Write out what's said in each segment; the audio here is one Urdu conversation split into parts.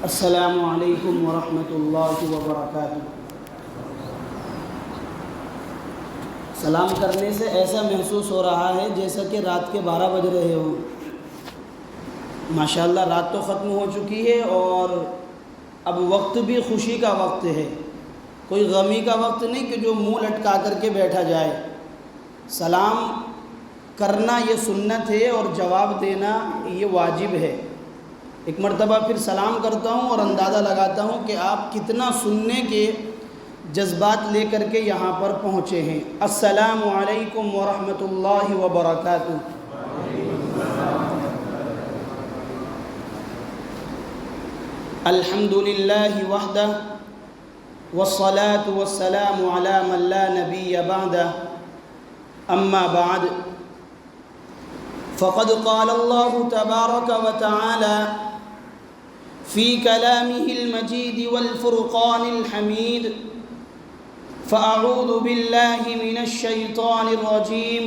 السلام علیکم ورحمۃ اللہ وبرکاتہ۔ سلام کرنے سے ایسا محسوس ہو رہا ہے جیسا کہ رات کے 12 بج رہے ہوں۔ ماشاءاللہ رات تو ختم ہو چکی ہے اور اب وقت بھی خوشی کا وقت ہے، کوئی غمی کا وقت نہیں کہ جو منہ لٹکا کر کے بیٹھا جائے۔ سلام کرنا یہ سنت ہے اور جواب دینا یہ واجب ہے۔ ایک مرتبہ پھر سلام کرتا ہوں اور اندازہ لگاتا ہوں کہ آپ کتنا سننے کے جذبات لے کر کے یہاں پر پہنچے ہیں۔ السلام علیکم ورحمۃ اللہ وبرکاتہ۔ الحمد للہ وحدہ والصلاة والسلام علی من لا نبی بعدہ، اما بعد فقد قال اللہ تبارک وتعالی في كلامه المجيد والفرقان الحميد، فأعوذ بالله من الشيطان الرجيم،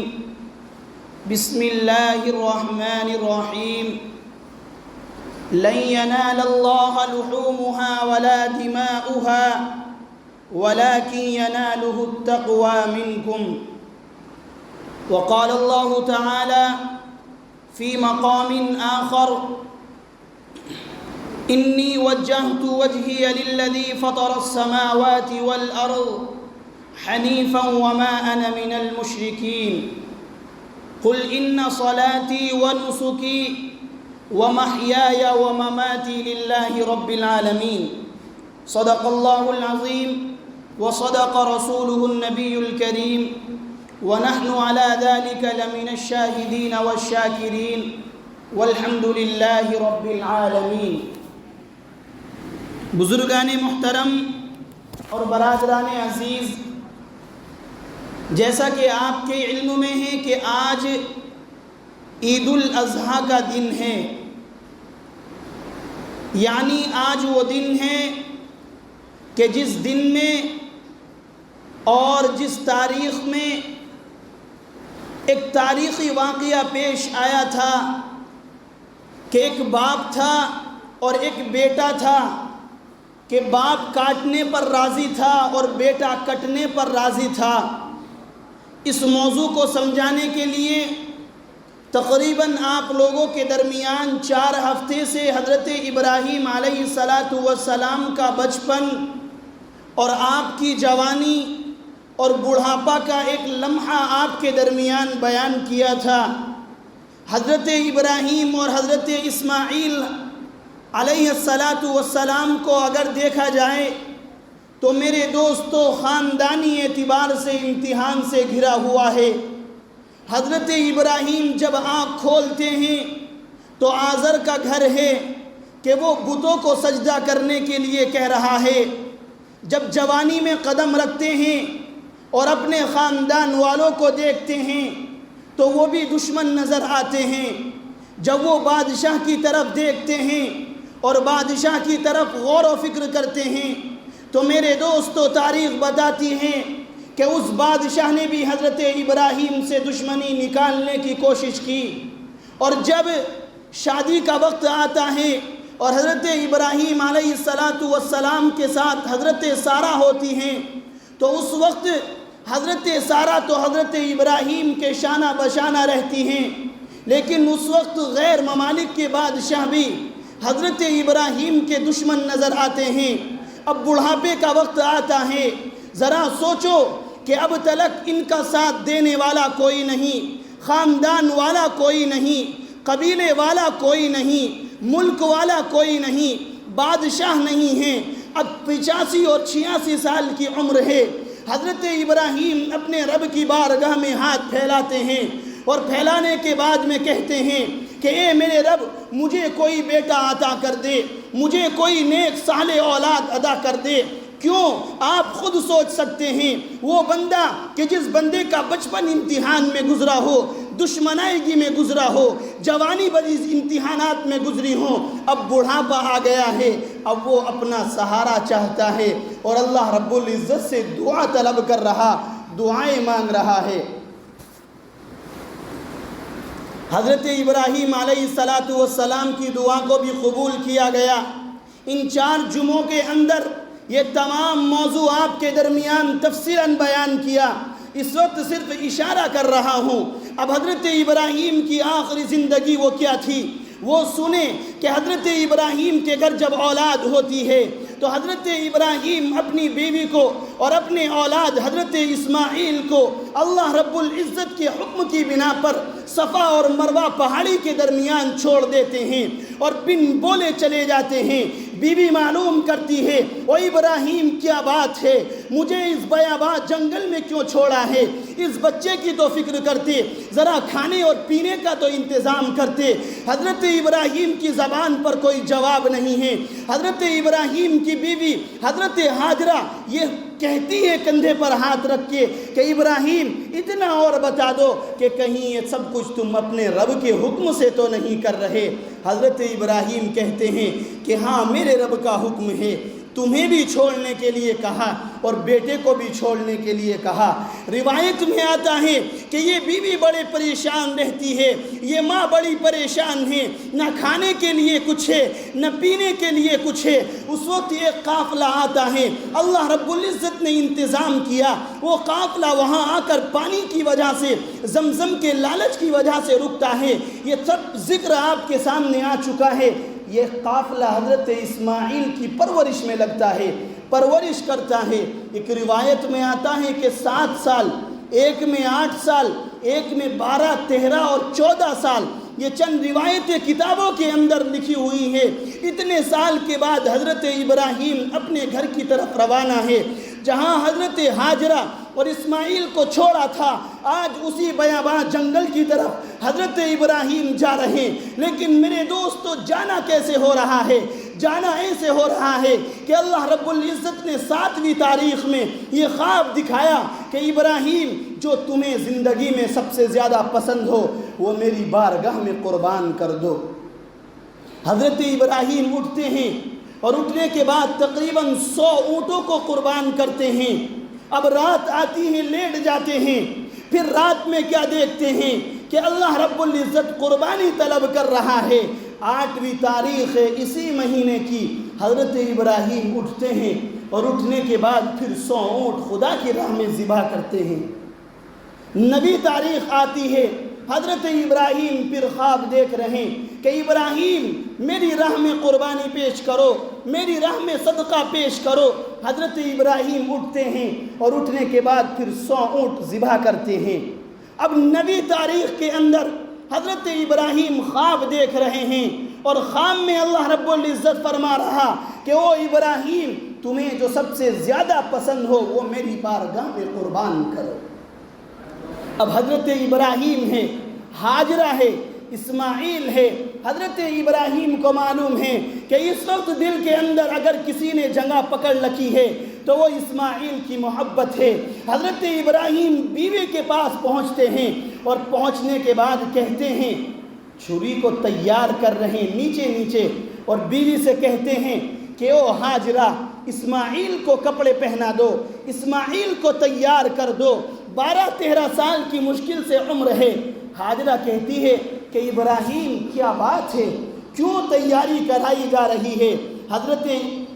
بسم الله الرحمن الرحيم، لن ينال الله لحومها ولا دماؤها ولكن يناله التقوى منكم۔ وقال الله تعالى في مقام آخر، إني وجهت وجهي للذي فطر السماوات والأرض حنيفا وما أنا من المشركين، قل إن صلاتي ونسكي ومحياي ومماتي لله رب العالمين، صدق الله العظيم وصدق رسوله النبي الكريم، ونحن على ذلك لمن الشاهدين والشاكرين، والحمد لله رب العالمين۔ بزرگان محترم اور برادران عزیز، جیسا کہ آپ کے علم میں ہے کہ آج عید الاضحیٰ کا دن ہے، یعنی آج وہ دن ہے کہ جس دن میں اور جس تاریخ میں ایک تاریخی واقعہ پیش آیا تھا کہ ایک باپ تھا اور ایک بیٹا تھا، کہ باپ کاٹنے پر راضی تھا اور بیٹا کٹنے پر راضی تھا۔ اس موضوع کو سمجھانے کے لیے تقریباً آپ لوگوں کے درمیان 4 ہفتے سے حضرت ابراہیم علیہ السلام کا بچپن اور آپ کی جوانی اور بڑھاپا کا ایک لمحہ آپ کے درمیان بیان کیا تھا۔ حضرت ابراہیم اور حضرت اسماعیل علیہ السلام کو اگر دیکھا جائے تو میرے دوستو خاندانی اعتبار سے امتحان سے گھرا ہوا ہے۔ حضرت ابراہیم جب آنکھ کھولتے ہیں تو آزر کا گھر ہے کہ وہ بتوں کو سجدہ کرنے کے لیے کہہ رہا ہے۔ جب جوانی میں قدم رکھتے ہیں اور اپنے خاندان والوں کو دیکھتے ہیں تو وہ بھی دشمن نظر آتے ہیں۔ جب وہ بادشاہ کی طرف دیکھتے ہیں اور بادشاہ کی طرف غور و فکر کرتے ہیں تو میرے دوستو تاریخ بتاتی ہے کہ اس بادشاہ نے بھی حضرت ابراہیم سے دشمنی نکالنے کی کوشش کی، اور جب شادی کا وقت آتا ہے اور حضرت ابراہیم علیہ السلام کے ساتھ حضرت سارہ ہوتی ہیں تو اس وقت حضرت سارہ تو حضرت ابراہیم کے شانہ بشانہ رہتی ہیں، لیکن اس وقت غیر ممالک کے بادشاہ بھی حضرت ابراہیم کے دشمن نظر آتے ہیں۔ اب بڑھاپے کا وقت آتا ہے، ذرا سوچو کہ اب تلک ان کا ساتھ دینے والا کوئی نہیں، خاندان والا کوئی نہیں، قبیلے والا کوئی نہیں، ملک والا کوئی نہیں، بادشاہ نہیں ہیں۔ اب 85 اور 86 سال کی عمر ہے۔ حضرت ابراہیم اپنے رب کی بارگاہ میں ہاتھ پھیلاتے ہیں اور پھیلانے کے بعد میں کہتے ہیں کہ اے میرے رب، مجھے کوئی بیٹا عطا کر دے، مجھے کوئی نیک صالح اولاد عطا کر دے۔ کیوں؟ آپ خود سوچ سکتے ہیں، وہ بندہ کہ جس بندے کا بچپن امتحان میں گزرا ہو، دشمنائی میں گزرا ہو، جوانی بڑی امتحانات میں گزری ہوں، اب بڑھاپا آ گیا ہے، اب وہ اپنا سہارا چاہتا ہے اور اللہ رب العزت سے دعا طلب کر رہا، دعائیں مانگ رہا ہے۔ حضرت ابراہیم علیہ السلام کی دعا کو بھی قبول کیا گیا۔ ان 4 جمعوں کے اندر یہ تمام موضوع آپ کے درمیان تفصیلاً بیان کیا. اس وقت صرف اشارہ کر رہا ہوں. اب حضرت ابراہیم کی آخری زندگی وہ کیا تھی وہ سنیں کہ حضرت ابراہیم کے گھر جب اولاد ہوتی ہے تو حضرت ابراہیم اپنی بیوی کو اور اپنے اولاد حضرت اسماعیل کو اللہ رب العزت کے حکم کی بنا پر صفا اور مروہ پہاڑی کے درمیان چھوڑ دیتے ہیں اور بن بولے چلے جاتے ہیں. بیوی معلوم کرتی ہے او ابراہیم کیا بات ہے, مجھے اس بیابان جنگل میں کیوں چھوڑا ہے؟ اس بچے کی تو فکر کرتے, ذرا کھانے اور پینے کا تو انتظام کرتے. حضرت ابراہیم کی زبان پر کوئی جواب نہیں ہے. حضرت ابراہیم کی بیوی حضرت ہاجرہ یہ کہتی ہے کندھے پر ہاتھ رکھ کے کہ ابراہیم اتنا اور بتا دو کہ کہیں یہ سب کچھ تم اپنے رب کے حکم سے تو نہیں کر رہے. حضرت ابراہیم کہتے ہیں کہ ہاں میرے رب کا حکم ہے, تمہیں بھی چھوڑنے کے لیے کہا اور بیٹے کو بھی چھوڑنے کے لیے کہا. روایت میں آتا ہے کہ یہ بیوی بڑے پریشان رہتی ہے, یہ ماں بڑی پریشان ہے, نہ کھانے کے لیے کچھ ہے نہ پینے کے لیے کچھ ہے. اس وقت ایک قافلہ آتا ہے, اللہ رب العزت نے انتظام کیا, وہ قافلہ وہاں آ کر پانی کی وجہ سے زمزم کے لالچ کی وجہ سے رکتا ہے. یہ سب ذکر آپ کے سامنے آ چکا ہے. یہ قافلہ حضرت اسماعیل کی پرورش میں لگتا ہے, پرورش کرتا ہے. ایک روایت میں آتا ہے کہ 7 سال, ایک میں 8 سال, ایک میں 12, 13 اور 14 سال, یہ چند روایتیں کتابوں کے اندر لکھی ہوئی ہیں. اتنے سال کے بعد حضرت ابراہیم اپنے گھر کی طرف روانہ ہے جہاں حضرت ہاجرہ اور اسماعیل کو چھوڑا تھا. آج اسی بیابان جنگل کی طرف حضرت ابراہیم جا رہے ہیں. لیکن میرے دوستو جانا کیسے ہو رہا ہے؟ جانا ایسے ہو رہا ہے کہ اللہ رب العزت نے 7ویں تاریخ میں یہ خواب دکھایا کہ ابراہیم جو تمہیں زندگی میں سب سے زیادہ پسند ہو وہ میری بارگاہ میں قربان کر دو. حضرت ابراہیم اٹھتے ہیں اور اٹھنے کے بعد تقریباً 100 اونٹوں کو قربان کرتے ہیں. اب رات آتی ہے, لیٹ جاتے ہیں. پھر رات میں کیا دیکھتے ہیں کہ اللہ رب العزت قربانی طلب کر رہا ہے. 8ویں تاریخ ہے اسی مہینے کی. حضرت ابراہیم اٹھتے ہیں اور اٹھنے کے بعد پھر 100 اونٹ خدا کی راہ میں ذبح کرتے ہیں. 9ویں تاریخ آتی ہے, حضرت ابراہیم پھر خواب دیکھ رہے ہیں کہ ابراہیم میری راہ میں قربانی پیش کرو, میری راہ میں صدقہ پیش کرو. حضرت ابراہیم اٹھتے ہیں اور اٹھنے کے بعد پھر 100 اونٹ ذبح کرتے ہیں. اب 9ویں تاریخ کے اندر حضرت ابراہیم خواب دیکھ رہے ہیں اور خواب میں اللہ رب العزت فرما رہا کہ او ابراہیم تمہیں جو سب سے زیادہ پسند ہو وہ میری بارگاہ میں قربان کرو. اب حضرت ابراہیم ہے, ہاجرہ ہے, اسماعیل ہے. حضرت ابراہیم کو معلوم ہے کہ اس وقت دل کے اندر اگر کسی نے جگہ پکڑ رکھی ہے تو وہ اسماعیل کی محبت ہے. حضرت ابراہیم بیوی کے پاس پہنچتے ہیں اور پہنچنے کے بعد کہتے ہیں, چھری کو تیار کر رہے ہیں نیچے نیچے, اور بیوی سے کہتے ہیں کہ او ہاجرہ اسماعیل کو کپڑے پہنا دو, اسماعیل کو تیار کر دو. 12-13 سال کی مشکل سے عمر ہے. ہاجرہ کہتی ہے کہ ابراہیم کیا بات ہے, کیوں تیاری کرائی جا رہی ہے؟ حضرت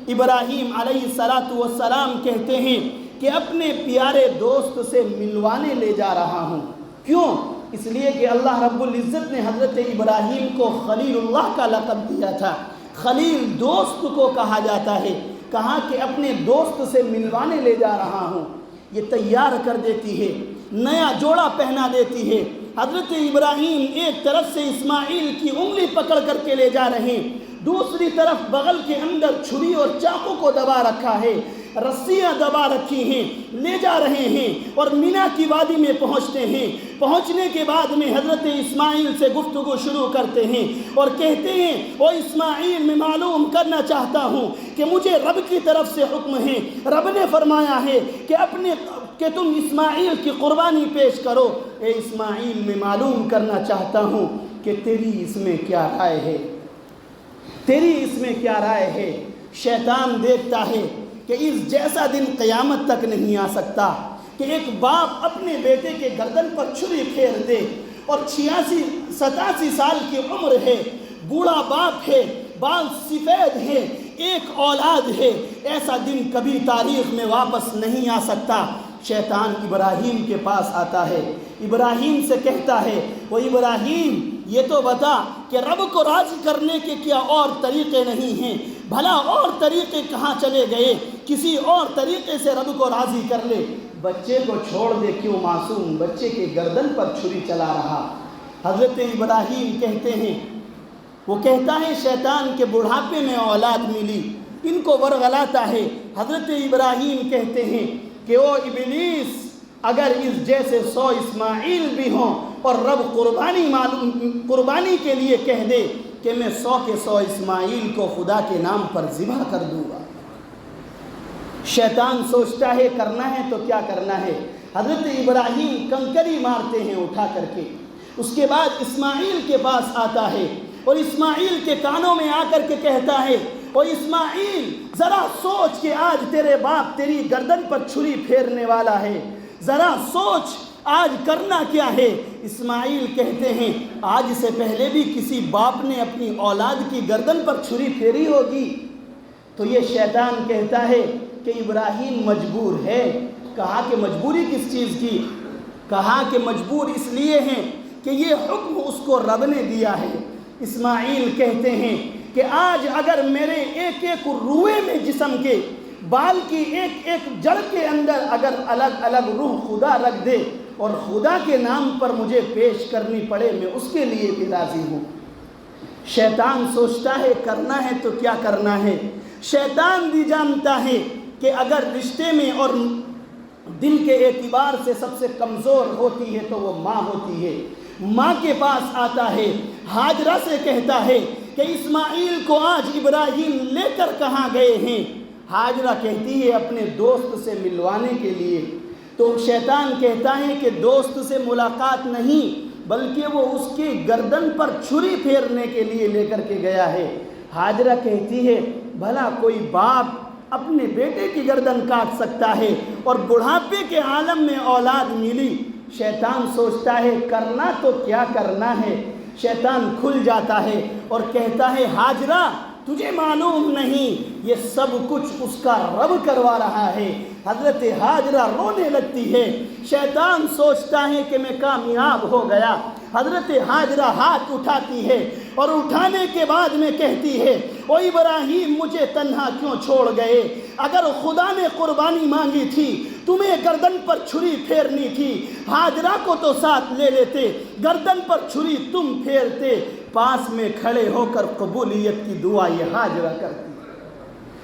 ابراہیم علیہ السلام کہتے ہیں کہ اپنے پیارے دوست سے ملوانے لے جا رہا ہوں. کیوں؟ اس لیے کہ اللہ رب العزت نے حضرت ابراہیم کو خلیل اللہ کا لقب دیا تھا. خلیل دوست کو کہا جاتا ہے. کہا کہ اپنے دوست سے ملوانے لے جا رہا ہوں. یہ تیار کر دیتی ہے, نیا جوڑا پہنا دیتی ہے. حضرت ابراہیم ایک طرف سے اسماعیل کی انگلی پکڑ کر کے لے جا رہے ہیں, دوسری طرف بغل کے اندر چھری اور چاقو کو دبا رکھا ہے, رسیاں دبا رکھی ہیں, لے جا رہے ہیں اور مینا کی وادی میں پہنچتے ہیں. پہنچنے کے بعد میں حضرت اسماعیل سے گفتگو شروع کرتے ہیں اور کہتے ہیں او اسماعیل میں معلوم کرنا چاہتا ہوں کہ مجھے رب کی طرف سے حکم ہے, رب نے فرمایا ہے کہ تم اسماعیل کی قربانی پیش کرو. اے اسماعیل میں معلوم کرنا چاہتا ہوں کہ تیری اس میں کیا رائے ہے, تیری اس میں کیا رائے ہے؟ شیطان دیکھتا ہے کہ اس جیسا دن قیامت تک نہیں آ سکتا کہ ایک باپ اپنے بیٹے کے گردن پر چھری پھیر دے, اور 86-87 سال کی عمر ہے, بوڑھا باپ ہے, بال سفید ہے, ایک اولاد ہے، ایسا دن کبھی تاریخ میں واپس نہیں آ سکتا۔ شیطان ابراہیم کے پاس آتا ہے، ابراہیم سے کہتا ہے، وہ ابراہیم یہ تو بتا کہ رب کو راضی کرنے کے کیا اور طریقے نہیں ہیں؟ بھلا اور طریقے کہاں چلے گئے؟ کسی اور طریقے سے رب کو راضی کر لے۔ بچے کو چھوڑ دے، کیوں معصوم بچے کے گردن پر چھری چلا رہا؟ حضرت ابراہیم کہتے ہیں، وہ کہتا ہے شیطان کے بڑھاپے میں اولاد ملی، ان کو ورغلاتا ہے۔ حضرت ابراہیم کہتے ہیں کہ او ابلیس، اگر اس جیسے 100 اسماعیل بھی ہوں اور رب قربانی کے لیے کہہ دے کہ میں 100 کے 100 اسماعیل کو خدا کے نام پر ذبح کر دوں گا۔ شیطان سوچتا ہے کرنا ہے تو کیا کرنا ہے۔ حضرت ابراہیم کنکری مارتے ہیں اٹھا کر کے، اس کے بعد اسماعیل کے پاس آتا ہے اور اسماعیل کے کانوں میں آ کر کے کہتا ہے، اور اسماعیل ذرا سوچ کہ آج تیرے باپ تیری گردن پر چھری پھیرنے والا ہے، ذرا سوچ آج کرنا کیا ہے۔ اسماعیل کہتے ہیں آج سے پہلے بھی کسی باپ نے اپنی اولاد کی گردن پر چھری پھیری ہوگی؟ تو یہ شیطان کہتا ہے کہ ابراہیم مجبور ہے۔ کہا کہ مجبوری کس چیز کی؟ کہا کہ مجبور اس لیے ہیں کہ یہ حکم اس کو رب نے دیا ہے۔ اسماعیل کہتے ہیں کہ آج اگر میرے ایک ایک روئے میں جسم کے بال کی ایک ایک جڑ کے اندر اگر الگ الگ روح خدا رکھ دے اور خدا کے نام پر مجھے پیش کرنی پڑے، میں اس کے لیے بھی راضی ہوں۔ شیطان سوچتا ہے کرنا ہے تو کیا کرنا ہے۔ شیطان بھی جانتا ہے کہ اگر رشتے میں اور دل کے اعتبار سے سب سے کمزور ہوتی ہے تو وہ ماں ہوتی ہے۔ ماں کے پاس آتا ہے، ہاجرہ سے کہتا ہے کہ اسماعیل کو آج ابراہیم لے کر کہاں گئے ہیں؟ ہاجرہ کہتی ہے اپنے دوست سے ملوانے کے لیے۔ تو شیطان کہتا ہے کہ دوست سے ملاقات نہیں بلکہ وہ اس کی گردن پر چھری پھیرنے کے لیے لے کر کے گیا ہے۔ ہاجرہ کہتی ہے بھلا کوئی باپ اپنے بیٹے کی گردن کاٹ سکتا ہے اور بڑھاپے کے عالم میں اولاد ملی؟ شیطان سوچتا ہے کرنا تو کیا کرنا ہے۔ شیطان کھل جاتا ہے اور کہتا ہے ہاجرہ تجھے معلوم نہیں یہ سب کچھ اس کا رب کروا رہا ہے۔ حضرت ہاجرہ رونے لگتی ہے۔ شیطان سوچتا ہے کہ میں کامیاب ہو گیا۔ حضرت ہاجرہ ہاتھ اٹھاتی ہے اور اٹھانے کے بعد میں کہتی ہے او ابراہیم مجھے تنہا کیوں چھوڑ گئے؟ اگر خدا نے قربانی مانگی تھی تمہیں گردن پر چھری پھیرنی تھی، ہاجرہ کو تو ساتھ لے لیتے، گردن پر چھری تم پھیرتے۔ پاس میں کھڑے ہو کر قبولیت کی دعا یہ ہاجرہ کرتی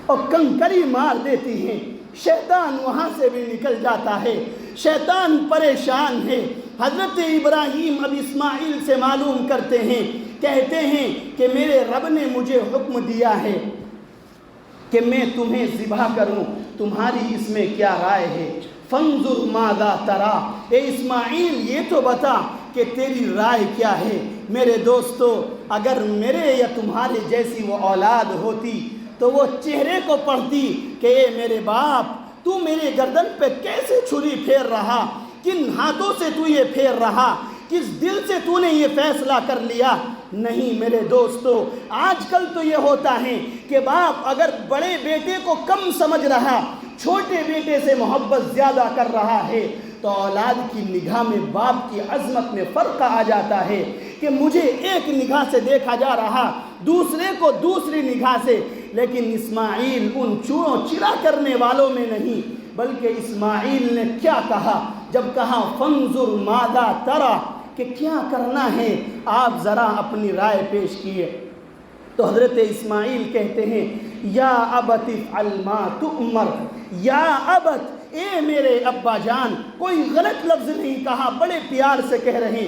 اور کنکری مار دیتی ہیں۔ شیطان وہاں سے بھی نکل جاتا ہے۔ شیطان پریشان ہے۔ حضرت ابراہیم اب اسماعیل سے معلوم کرتے ہیں، کہتے ہیں کہ میرے رب نے مجھے حکم دیا ہے کہ میں تمہیں ذبح کروں، تمہاری اس میں کیا رائے ہے؟ فانظر ماذا تری، اے اسماعیل یہ تو بتا کہ تیری رائے کیا ہے۔ میرے دوستو اگر میرے یا تمہارے جیسی وہ اولاد ہوتی تو وہ چہرے کو پڑھتی کہ اے میرے باپ تو میرے گردن پہ کیسے چھری پھیر رہا، کن ہاتھوں سے تو یہ پھیر رہا، کس دل سے تو نے یہ فیصلہ کر لیا؟ نہیں میرے دوستو، آج کل تو یہ ہوتا ہے کہ باپ اگر بڑے بیٹے کو کم سمجھ رہا، چھوٹے بیٹے سے محبت زیادہ کر رہا ہے تو اولاد کی نگاہ میں باپ کی عظمت میں فرق آ جاتا ہے کہ مجھے ایک نگاہ سے دیکھا جا رہا، دوسرے کو دوسری نگاہ سے۔ لیکن اسماعیل ان چوڑوں چرا کرنے والوں میں نہیں، بلکہ اسماعیل نے کیا کہا جب کہا فانظر ماذا تری کہ کیا کرنا ہے، آپ ذرا اپنی رائے پیش کیے۔ تو حضرت اسماعیل کہتے ہیں یا ابت افعل ما تؤمر، یا ابت اے میرے ابا جان، کوئی غلط لفظ نہیں کہا، بڑے پیار سے کہہ رہے ہیں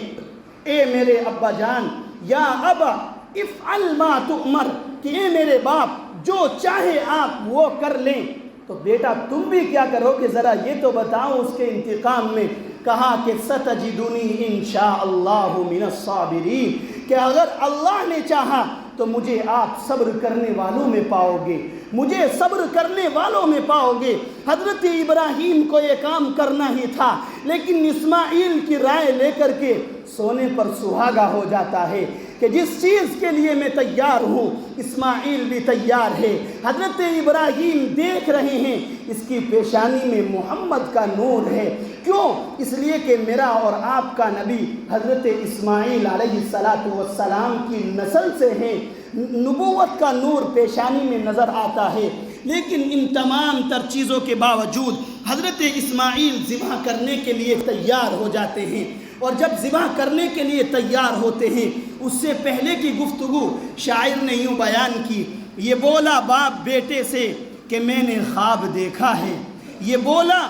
اے میرے ابا جان، یا ابا افعل ما تؤمر کہ اے میرے باپ جو چاہے آپ وہ کر لیں۔ تو بیٹا تم بھی کیا کرو کہ ذرا یہ تو بتاؤ اس کے انتقام میں۔ کہا کہ ستجدنی انشاءاللہ من الصابرین، کہ اگر اللہ نے چاہا تو مجھے آپ صبر کرنے والوں میں پاؤ گے، مجھے صبر کرنے والوں میں پاؤ گے۔ حضرت ابراہیم کو یہ کام کرنا ہی تھا، لیکن اسماعیل کی رائے لے کر کے سونے پر سہاگا ہو جاتا ہے۔ کہ جس چیز کے لیے میں تیار ہوں اسماعیل بھی تیار ہے۔ حضرت ابراہیم دیکھ رہے ہیں اس کی پیشانی میں محمد کا نور ہے۔ کیوں؟ اس لیے کہ میرا اور آپ کا نبی حضرت اسماعیل علیہ السلام کی نسل سے ہیں، نبوت کا نور پیشانی میں نظر آتا ہے۔ لیکن ان تمام تر چیزوں کے باوجود حضرت اسماعیل ذبح کرنے کے لیے تیار ہو جاتے ہیں، اور جب ذبح کرنے کے لیے تیار ہوتے ہیں اس سے پہلے کی گفتگو شاعر نے یوں بیان کی، یہ بولا باپ بیٹے سے کہ میں نے خواب دیکھا ہے، یہ بولا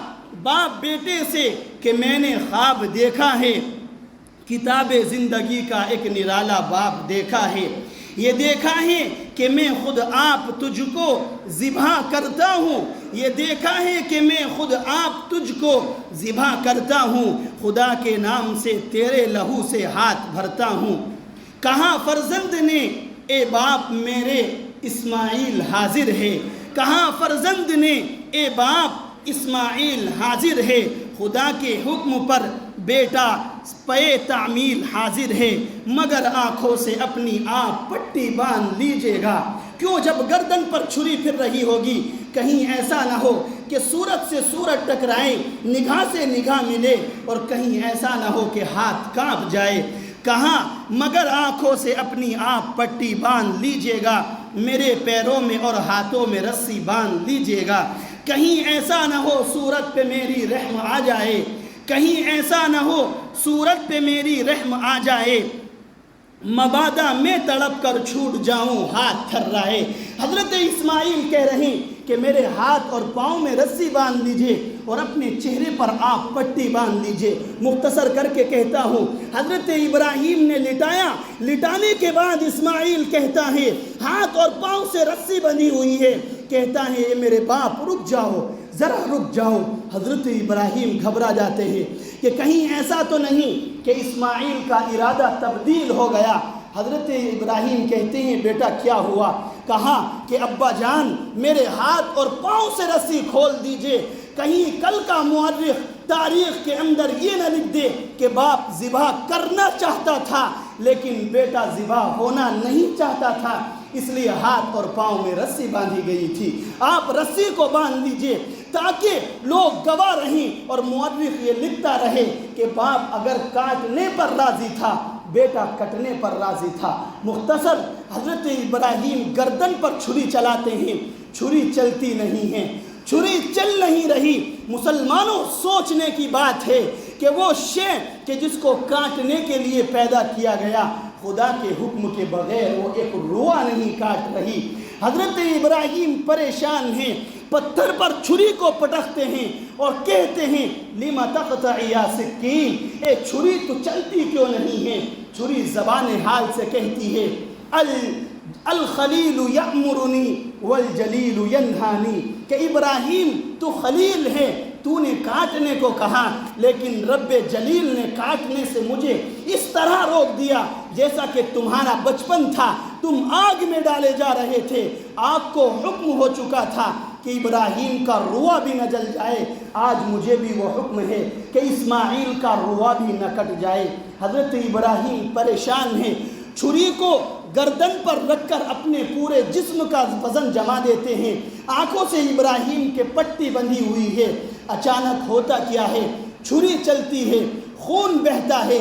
باپ بیٹے سے کہ میں نے خواب دیکھا ہے، کتاب زندگی کا ایک نرالا باپ دیکھا ہے، یہ دیکھا ہے کہ میں خود آپ تجھ کو ذبح کرتا ہوں، یہ دیکھا ہے کہ میں خود آپ تجھ کو ذبح کرتا ہوں، خدا کے نام سے تیرے لہو سے ہاتھ بھرتا ہوں۔ کہاں فرزند نے اے باپ میرے اسماعیل حاضر ہے، کہاں فرزند نے اے باپ اسماعیل حاضر ہے، خدا کے حکم پر بیٹا پے تعمیل حاضر ہے، مگر آنکھوں سے اپنی آپ پٹی باندھ لیجئے گا۔ کیوں؟ جب گردن پر چھری پھر رہی ہوگی کہیں ایسا نہ ہو کہ صورت سے صورت ٹکرائیں، نگاہ سے نگاہ ملے، اور کہیں ایسا نہ ہو کہ ہاتھ کانپ جائے۔ کہاں؟ مگر آنکھوں سے اپنی آپ پٹی باندھ لیجئے گا، میرے پیروں میں اور ہاتھوں میں رسی باندھ لیجئے گا، کہیں ایسا نہ ہو صورت پہ میری رحم آ جائے، کہیں ایسا نہ ہو صورت پہ میری رحم آ جائے، مبادا میں تڑپ کر چھوٹ جاؤں ہاتھ تھرائے۔ حضرت اسماعیل کہہ رہے ہیں کہ میرے ہاتھ اور پاؤں میں رسی باندھ لیجئے اور اپنے چہرے پر آپ پٹی باندھ لیجئے۔ مختصر کر کے کہتا ہوں، حضرت ابراہیم نے لٹایا، لٹانے کے بعد اسماعیل کہتا ہے ہاتھ اور پاؤں سے رسی بندھی ہوئی ہے، کہتا ہے اے میرے باپ رک جاؤ، ذرا رک جاؤ۔ حضرت ابراہیم گھبرا جاتے ہیں کہ کہیں ایسا تو نہیں کہ اسماعیل کا ارادہ تبدیل ہو گیا۔ حضرت ابراہیم کہتے ہیں بیٹا کیا ہوا؟ کہا کہ ابا جان میرے ہاتھ اور پاؤں سے رسی کھول دیجئے، کہیں کل کا مورخ تاریخ کے اندر یہ نہ لکھ دے کہ باپ ذبح کرنا چاہتا تھا لیکن بیٹا ذبح ہونا نہیں چاہتا تھا، اس لیے ہاتھ اور پاؤں میں رسی باندھی گئی تھی۔ آپ رسی کو باندھ لیجئے تاکہ لوگ گواہ رہیں اور مورخ یہ لکھتا رہے کہ باپ اگر کاٹنے پر راضی تھا بیٹا کٹنے پر راضی تھا۔ مختصر، حضرت ابراہیم گردن پر چھری چلاتے ہیں، چھری چلتی نہیں ہے، چھری چل نہیں رہی۔ مسلمانوں سوچنے کی بات ہے کہ وہ شے کہ جس کو کاٹنے کے لیے پیدا کیا گیا خدا کے حکم کے بغیر وہ ایک روا نہیں کاٹ رہی۔ حضرت ابراہیم پریشان ہیں، پتھر پر چھری کو پٹکتے ہیں اور کہتے ہیں لِمَ تَقْطَعِ يَا سِكِّينِ، اے چھری تو چلتی کیوں نہیں ہے؟ چھری زبان حال سے کہتی ہے الخلیل یأمرنی والجلیل ینہانی، کہ ابراہیم تو خلیل ہے، تو نے کاٹنے کو کہا لیکن رب جلیل نے کاٹنے سے مجھے اس طرح روک دیا جیسا کہ تمہارا بچپن تھا، تم آگ میں ڈالے جا رہے تھے، آگ کو حکم ہو چکا تھا کہ ابراہیم کا روا بھی نہ جل جائے، آج مجھے بھی وہ حکم ہے کہ اسماعیل کا روا بھی نہ کٹ جائے۔ حضرت ابراہیم پریشان ہیں، چھری کو گردن پر رکھ کر اپنے پورے جسم کا وزن جما دیتے ہیں، آنکھوں سے ابراہیم کے پٹی بندھی ہوئی ہے۔ اچانک ہوتا کیا ہے؟ چھری چلتی ہے، خون بہتا ہے،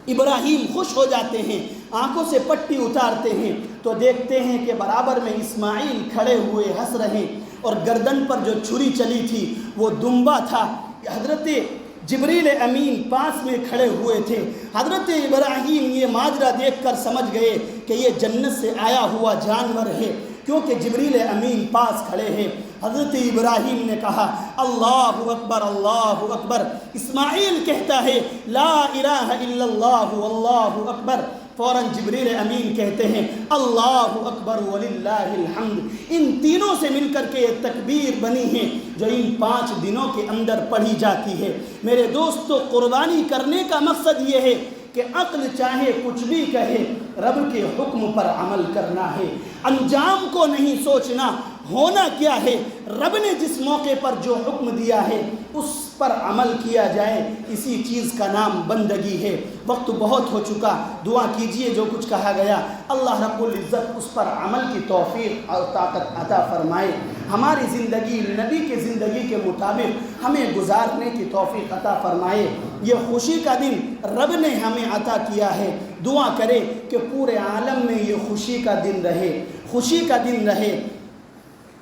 ابراہیم خوش ہو جاتے ہیں، آنکھوں سے پٹی اتارتے ہیں تو دیکھتے ہیں کہ برابر میں اسماعیل کھڑے ہوئے ہنس رہے، اور گردن پر جو چھری چلی تھی وہ دمبا تھا۔ حضرت جبریل امین پاس میں کھڑے ہوئے تھے۔ حضرت ابراہیم یہ ماجرا دیکھ کر سمجھ گئے کہ یہ جنت سے آیا ہوا جانور ہے، کیونکہ جبریل امین پاس کھڑے ہیں۔ حضرت ابراہیم نے کہا اللہ اکبر اللہ اکبر، اسماعیل کہتا ہے لا الہ الا اللہ واللہ اکبر، فوراً جبریل امین کہتے ہیں اللہ اکبر وللہ الحمد۔ ان تینوں سے مل کر کے یہ تکبیر بنی ہے جو ان 5 دنوں کے اندر پڑھی جاتی ہے۔ میرے دوستو، قربانی کرنے کا مقصد یہ ہے کہ عقل چاہے کچھ بھی کہے، رب کے حکم پر عمل کرنا ہے، انجام کو نہیں سوچنا، ہونا کیا ہے۔ رب نے جس موقع پر جو حکم دیا ہے اس پر عمل کیا جائے، اسی چیز کا نام بندگی ہے۔ وقت بہت ہو چکا، دعا کیجئے جو کچھ کہا گیا اللہ رب العزت اس پر عمل کی توفیق اور طاقت عطا فرمائے، ہماری زندگی نبی کے زندگی کے مطابق ہمیں گزارنے کی توفیق عطا فرمائے۔ یہ خوشی کا دن رب نے ہمیں عطا کیا ہے، دعا کرے کہ پورے عالم میں یہ خوشی کا دن رہے، خوشی کا دن رہے۔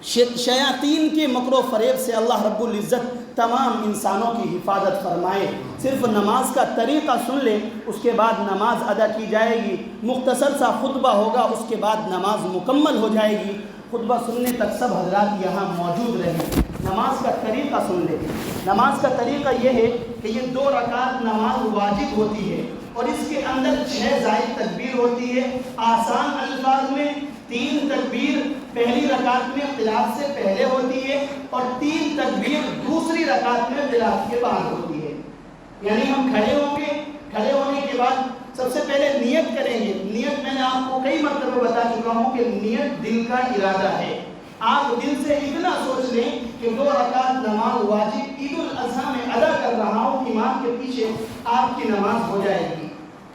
شیاطین کے مکر و فریب سے اللہ رب العزت تمام انسانوں کی حفاظت فرمائے۔ صرف نماز کا طریقہ سن لے، اس کے بعد نماز ادا کی جائے گی، مختصر سا خطبہ ہوگا، اس کے بعد نماز مکمل ہو جائے گی۔ خطبہ سننے تک سب حضرات یہاں موجود رہیں، نماز کا طریقہ سن لیں۔ نماز کا طریقہ یہ ہے کہ یہ 2 رکعت نماز واجب ہوتی ہے اور اس کے اندر 6 زائد تکبیر ہوتی ہے۔ آسان الفاظ میں 3 تکبیر پہلی رکعت میں قراءت سے پہلے ہوتی ہے اور 3 تکبیر دوسری رکعت میں قراءت کے بعد ہوتی ہے۔ یعنی ہم کھڑے ہوں گے، کھڑے ہونے کے بعد سب سے پہلے نیت کریں گے۔ نیت میں نے آپ کو کئی مرتبہ بتا چکا ہوں کہ نیت دل کا ارادہ ہے۔ آپ دل سے اتنا سوچ لیں کہ 2 رکعت نماز واجب عید الاضحیٰ میں ادا کر رہا ہوں، امام کے پیچھے آپ کی نماز ہو جائے گی۔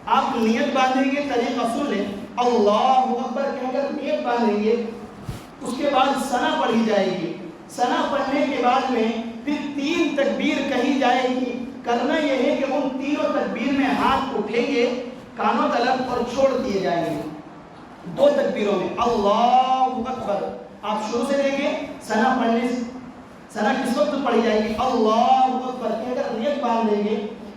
آپ نیت باندھیں گے، طریقہ سن لیں، اللہ اکبر کہہ کر نیت باندھیں گے، اس کے بعد ثنا پڑھی جائے گی۔ ثنا پڑھنے کے بعد میں پھر 3 تکبیر کہی جائے گی۔ کرنا یہ ہے کہ ان تینوں تکبیر میں ہاتھ اٹھیں گے کانوں طرف اور چھوڑ دیے جائیں گے۔ 2 تکبیروں میں اللہ اکبر آپ شروع سے لیں گے، ثنا پڑھنے سے ثنا کس وقت پڑھی جائے گی؟ اللہ اکبر کہہ کر نیت باندھ دیں گے،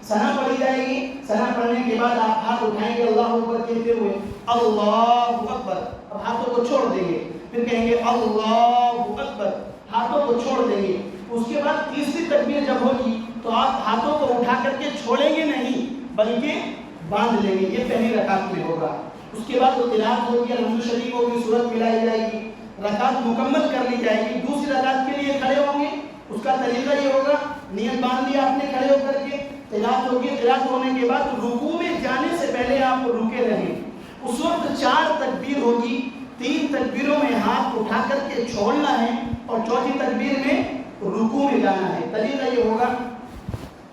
ثنا پڑھی جائے گی۔ ثنا پڑھنے کے بعد آپ ہاتھ اٹھائیں گے اللہ اکبر کہتے ہوئے، اللہ اکبر، اب ہاتھوں کو چھوڑ دیں گے، پھر کہیں گے اللہ اکبر، ہاتھوں کو چھوڑ دیں گے۔ اس کے بعد تیسری تکبیر جب ہوگی تو آپ ہاتھوں کو اٹھا کر کے چھوڑیں گے نہیں بلکہ باندھ لیں گے، یہ پہلی رکعت میں ہوگا۔ اس کے بعد وہ قرات ہوگی، الحمد شریف ہوگی، سورت ملائی جائے گی، رکعت مکمل کر لی جائے گی۔ دوسری رکعت کے لیے کھڑے ہوں گے، اس کا طریقہ یہ ہوگا، نیت باندھ لیا آپ نے کھڑے ہو کر کے، قرات ہوگی، قرات ہونے کے بعد رکوع میں جانے سے پہلے آپ رکے رہیں، اس وقت 4 تکبیر ہوگی، 3 تکبیروں میں ہاتھ اٹھا کر کے چھوڑنا ہے اور 4تھی تکبیر میں رکوع میں جانا ہے۔ طریقہ یہ ہوگا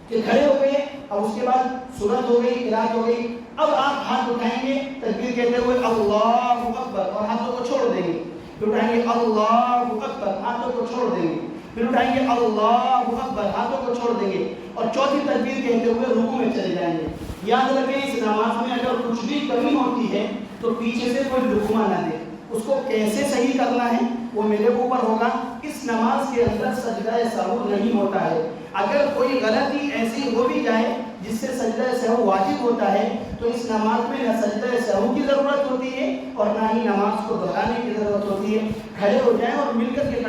کہ کھڑے ہو گئے اور اس کے بعد سورت ہو گئی، قرات ہو گئی، اب آپ ہاتھ اٹھائیں گے تکبیر کہتے ہوئے اللہ اکبر اور ہاتھوں کو چھوڑ دیں گے، پھر اٹھائیں گے اللہ اکبر، ہاتھوں کو چھوڑ دیں گے، پھر اٹھائیں گے اللہ اکبر، ہاتھوں کو چھوڑ دیں گے اور 4تھی تکبیر کہتے ہوئے رکوع میں چلے جائیں گے۔ یاد رکھیں اس نماز میں اگر کچھ بھی کمی ہوتی ہے تو پیچھے سے کوئی لقمہ نہ دے، اس کو کیسے صحیح کرنا ہے وہ میرے اوپر ہوگا۔ اس نماز کے اندر سجدہ سہو نہیں ہوتا ہے، اگر کوئی غلطی ایسی ہو بھی جائے جس سے سجدہ سہو واجب ہوتا ہے تو اس نماز میں نہ سجدہ سہو کی ضرورت ہوتی ہے اور نہ ہی نماز کو دہرانے کی ضرورت ہوتی ہے۔ کھڑے ہو جائیں اور مل کر کے